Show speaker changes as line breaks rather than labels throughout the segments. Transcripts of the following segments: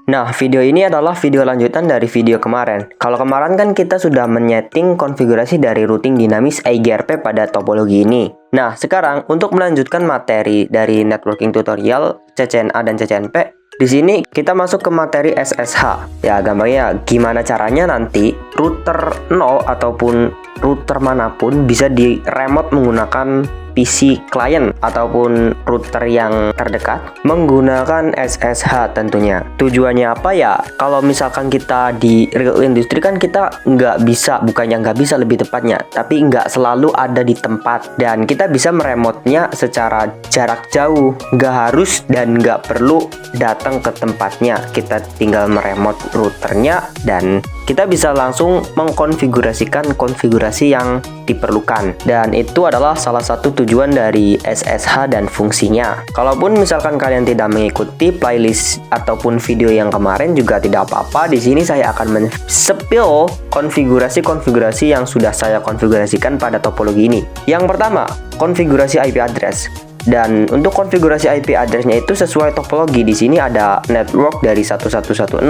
Nah, video ini adalah video lanjutan dari video kemarin. Kalau kemarin kan kita sudah menyeting konfigurasi dari routing dinamis IGRP pada topologi ini. Nah, sekarang untuk melanjutkan materi dari networking tutorial CCNA dan CCNP, di sini kita masuk ke materi SSH. Ya, gampangnya gimana caranya nanti router 0 ataupun router manapun bisa di remote menggunakan PC client ataupun router yang terdekat menggunakan SSH tentunya. Tujuannya apa ya? Kalau misalkan kita di real industry kan kita nggak bisa, bukannya nggak bisa lebih tepatnya, tapi nggak selalu ada di tempat dan kita bisa meremotnya secara jarak jauh. Nggak harus dan nggak perlu datang ke tempatnya. Kita tinggal meremot routernya dan kita bisa langsung mengkonfigurasikan konfigurasi yang diperlukan. Dan itu adalah salah satu tujuan dari SSH dan fungsinya. Kalaupun misalkan kalian tidak mengikuti playlist ataupun video yang kemarin juga tidak apa-apa. Di sini saya akan men-spill konfigurasi-konfigurasi yang sudah saya konfigurasikan pada topologi ini. Yang pertama, konfigurasi IP address. Dan untuk konfigurasi IP address-nya itu sesuai topologi. Di sini ada network dari 1110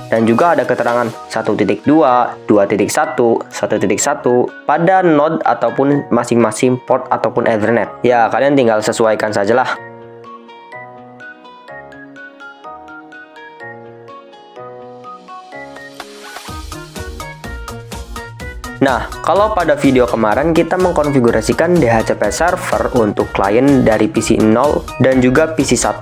dan juga ada keterangan 1.2, 2.1, 1.1 pada node ataupun masing-masing port ataupun Ethernet. Ya, kalian tinggal sesuaikan sajalah. Nah, kalau pada video kemarin kita mengkonfigurasikan DHCP server untuk klien dari PC 0 dan juga PC 1.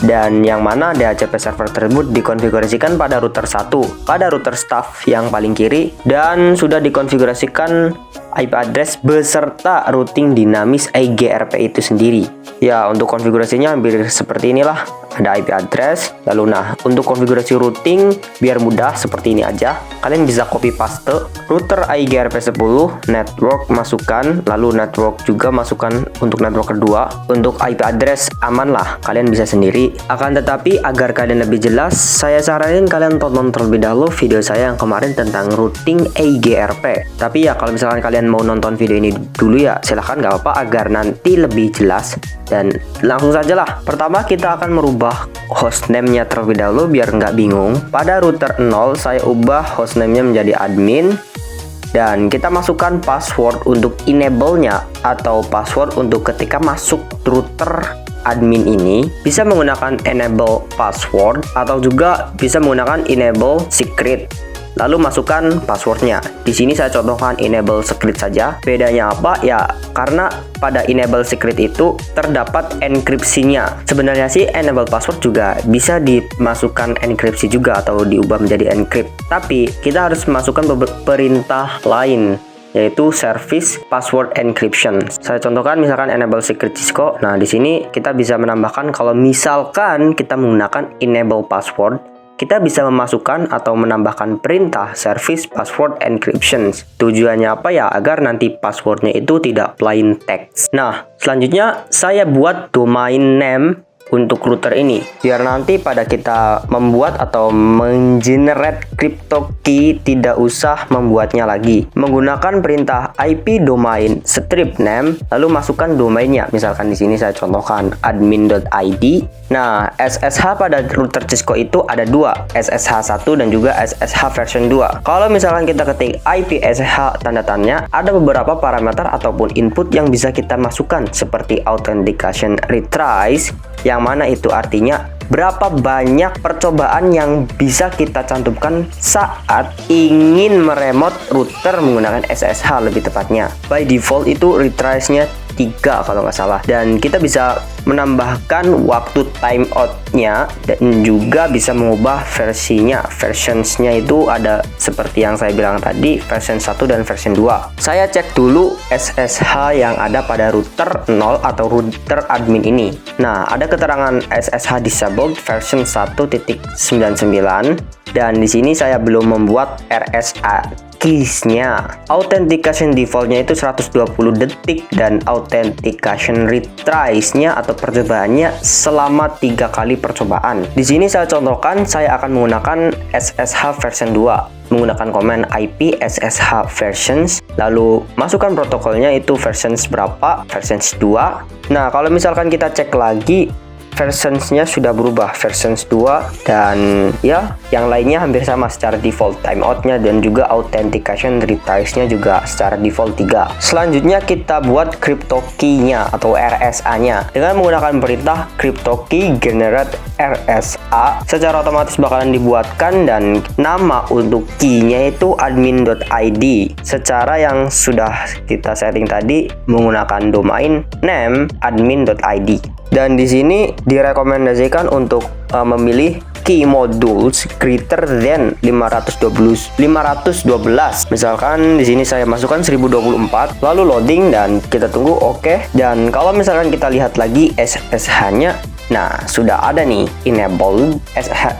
Dan yang mana DHCP server tersebut dikonfigurasikan pada router 1, pada router staff yang paling kiri, dan sudah dikonfigurasikan IP address beserta routing dinamis IGRP itu sendiri. Ya, untuk konfigurasinya hampir seperti inilah. Ada IP address, lalu nah, untuk konfigurasi routing biar mudah seperti ini aja. Kalian bisa copy paste router IGRP 10, network masukkan, lalu network juga masukkan untuk network kedua. Untuk IP address aman lah, kalian bisa sendiri. Akan tetapi agar kalian lebih jelas, saya saranin kalian tonton terlebih dahulu video saya yang kemarin tentang routing IGRP. Tapi ya kalau misalkan kalian mau nonton video ini dulu ya silahkan, nggak apa-apa, agar nanti lebih jelas. Dan langsung saja lah. Pertama kita akan merubah hostname-nya terlebih dahulu biar nggak bingung. Pada router 0 saya ubah hostname-nya menjadi admin. Dan kita masukkan password untuk enable-nya atau password untuk ketika masuk router admin ini. Bisa menggunakan enable password atau juga bisa menggunakan enable secret. Lalu masukkan passwordnya. Di sini saya contohkan enable secret saja. Bedanya apa? Ya, karena pada enable secret itu terdapat enkripsinya. Sebenarnya sih enable password juga bisa dimasukkan enkripsi juga atau diubah menjadi encrypt. Tapi kita harus masukkan perintah lain, yaitu service password encryption. Saya contohkan misalkan enable secret Cisco. Nah, di sini kita bisa menambahkan kalau misalkan kita menggunakan enable password, kita bisa memasukkan atau menambahkan perintah service password encryption. Tujuannya apa ya? Agar nanti passwordnya itu tidak plain text. Nah, selanjutnya saya buat domain name untuk router ini biar nanti pada kita membuat atau menggenerate crypto key tidak usah membuatnya lagi. Menggunakan perintah IP domain strip name lalu masukkan domainnya. Misalkan di sini saya contohkan admin.id. Nah, SSH pada router Cisco itu ada dua, SSH 1 dan juga SSH version 2. Kalau misalkan kita ketik IP SSH tanda tanya, ada beberapa parameter ataupun input yang bisa kita masukkan seperti authentication retries, yang mana itu artinya berapa banyak percobaan yang bisa kita cantumkan saat ingin meremot router menggunakan SSH lebih tepatnya. By default itu retriesnya 3 kalau nggak salah, dan kita bisa menambahkan waktu timeoutnya dan juga bisa mengubah versionsnya itu ada seperti yang saya bilang tadi, version 1 dan version 2. Saya cek dulu SSH yang ada pada router 0 atau router admin ini. Nah, ada keterangan SSH disabled version 1.99 dan di sini saya belum membuat RSA keys-nya. Authentication default-nya itu 120 detik dan authentication retries-nya atau percobaannya selama 3 kali percobaan. Di sini saya contohkan saya akan menggunakan SSH version 2 menggunakan command IP SSH versions, lalu masukkan protokolnya itu versions berapa, versions 2. Nah, kalau misalkan kita cek lagi versionsnya sudah berubah, versions 2, dan ya yang lainnya hampir sama secara default. Timeoutnya dan juga authentication retries-nya juga secara default 3. Selanjutnya kita buat crypto key-nya atau RSA-nya dengan menggunakan perintah crypto key generate RSA. Secara otomatis bakalan dibuatkan dan nama untuk key-nya itu admin.id secara yang sudah kita setting tadi menggunakan domain name admin.id. Dan di sini direkomendasikan untuk memilih key modules greater than 512. Misalkan di sini saya masukkan 1024, lalu loading dan kita tunggu oke. Dan kalau misalkan kita lihat lagi SSH-nya, nah sudah ada nih enabled,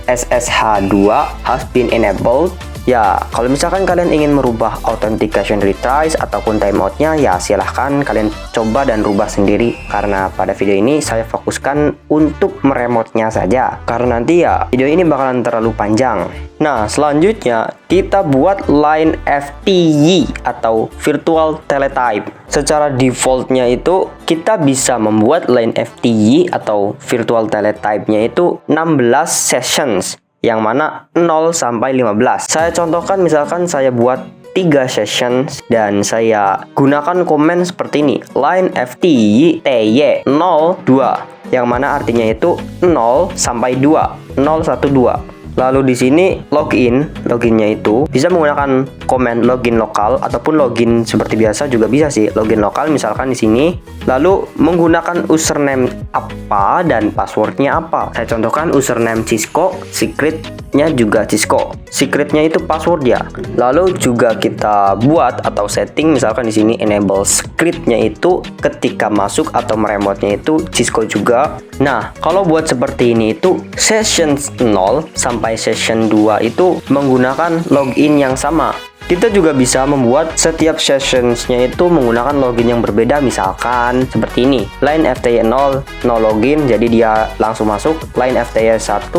SSH2 has been enabled. Ya, kalau misalkan kalian ingin merubah authentication retries ataupun timeoutnya, ya silahkan kalian coba dan rubah sendiri. Karena pada video ini saya fokuskan untuk meremotnya saja. Karena nanti ya video ini bakalan terlalu panjang. Nah, selanjutnya kita buat line FTY atau virtual teletype. Secara defaultnya itu kita bisa membuat line FTY atau virtual teletype-nya itu 16 sessions, yang mana 0 sampai 15. Saya contohkan misalkan saya buat 3 sessions dan saya gunakan komen seperti ini, line FTY TY 02, yang mana artinya itu 0 sampai 2, 012. Lalu di sini loginnya itu bisa menggunakan komen login lokal ataupun login seperti biasa juga bisa sih, login lokal misalkan di sini. Lalu menggunakan username apa dan passwordnya apa. Saya contohkan username Cisco, secretnya juga Cisco. Secretnya itu password ya. Lalu juga kita buat atau setting misalkan di sini enable scriptnya itu ketika masuk atau meremotnya itu Cisco juga. Nah, kalau buat seperti ini itu session 0 sampai session 2 itu menggunakan login yang sama. Kita juga bisa membuat setiap sessionsnya itu menggunakan login yang berbeda, misalkan seperti ini, line FTY 0 no login, jadi dia langsung masuk. Line FTY 1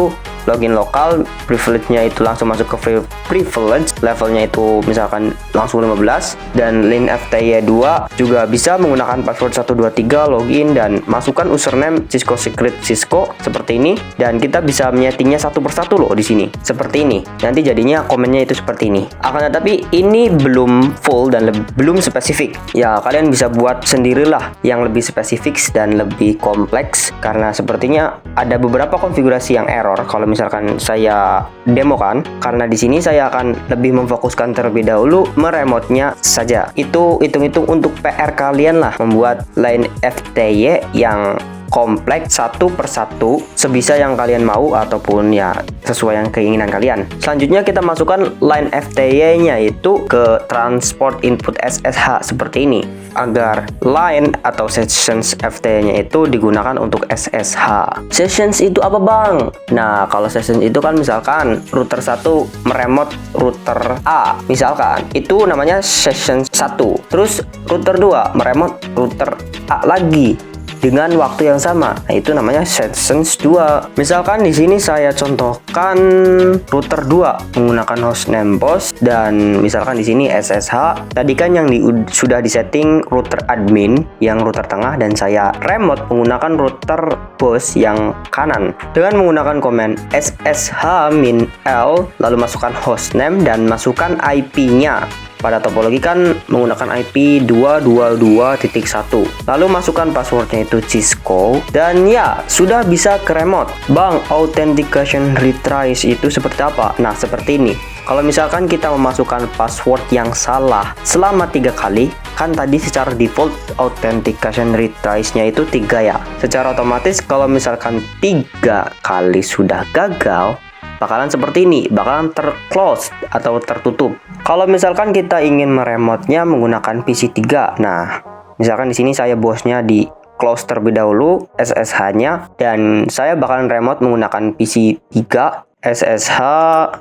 login lokal, privilege-nya itu langsung masuk ke privilege, levelnya itu misalkan langsung 15. Dan line FTY 2 juga bisa menggunakan password 123 login dan masukkan username Cisco secret Cisco seperti ini. Dan kita bisa menyetingnya satu persatu loh di sini seperti ini. Nanti jadinya komennya itu seperti ini. Akan tetapi ini belum full dan belum spesifik. Ya, kalian bisa buat sendirilah yang lebih spesifik dan lebih kompleks, karena sepertinya ada beberapa konfigurasi yang error kalau misalkan saya demokan. Karena di sini saya akan lebih memfokuskan terlebih dahulu meremotnya saja. Itu hitung-hitung untuk PR kalian lah, membuat line FTY yang kompleks satu persatu sebisa yang kalian mau ataupun ya sesuai yang keinginan kalian. Selanjutnya kita masukkan line FTY-nya itu ke transport input SSH seperti ini, agar line atau sessions FTY-nya itu digunakan untuk SSH. Sessions itu apa bang? Nah, kalau sessions itu kan misalkan router 1 meremot router A, misalkan itu namanya session 1. Terus router 2 meremot router A lagi dengan waktu yang sama. Nah, itu namanya sessions 2. Misalkan di sini saya contohkan router 2 menggunakan hostname bos dan misalkan di sini SSH. Tadi kan yang sudah disetting router admin yang router tengah dan saya remote menggunakan router bos yang kanan dengan menggunakan komen SSH min L, lalu masukkan hostname dan masukkan IP-nya. Pada topologi kan menggunakan IP 222.1. Lalu masukkan passwordnya itu Cisco dan ya sudah bisa ke remote. Bang, authentication retries itu seperti apa? Nah, seperti ini. Kalau misalkan kita memasukkan password yang salah selama 3 kali, kan tadi secara default authentication retries-nya itu 3 ya. Secara otomatis kalau misalkan 3 kali sudah gagal, bakalan seperti ini, bakalan terclose atau tertutup. Kalau misalkan kita ingin meremotnya menggunakan PC 3, nah misalkan di sini saya bosnya di close terlebih dahulu SSH-nya dan saya bakalan remote menggunakan PC 3 SSH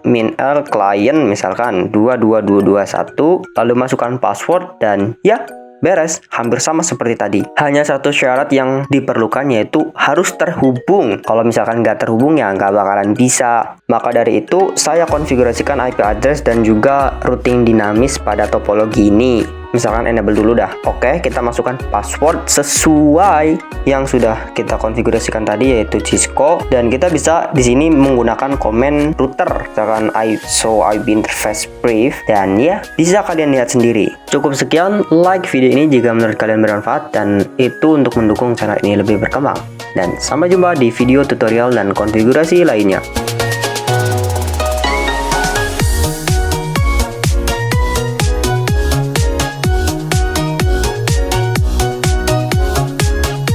min L client misalkan 22221, lalu masukkan password dan ya beres, hampir sama seperti tadi. Hanya satu syarat yang diperlukan yaitu harus terhubung. Kalau misalkan nggak terhubung ya nggak bakalan bisa. Maka dari itu saya konfigurasikan IP address dan juga routing dinamis pada topologi ini. misalkan enable dulu dah. Oke, kita masukkan password sesuai yang sudah kita konfigurasikan tadi, yaitu Cisco, dan kita bisa di sini menggunakan komen router, misalkan IP interface brief, dan ya bisa kalian lihat sendiri. Cukup sekian, like video ini jika menurut kalian bermanfaat, dan itu untuk mendukung channel ini lebih berkembang. Dan sampai jumpa di video tutorial dan konfigurasi lainnya.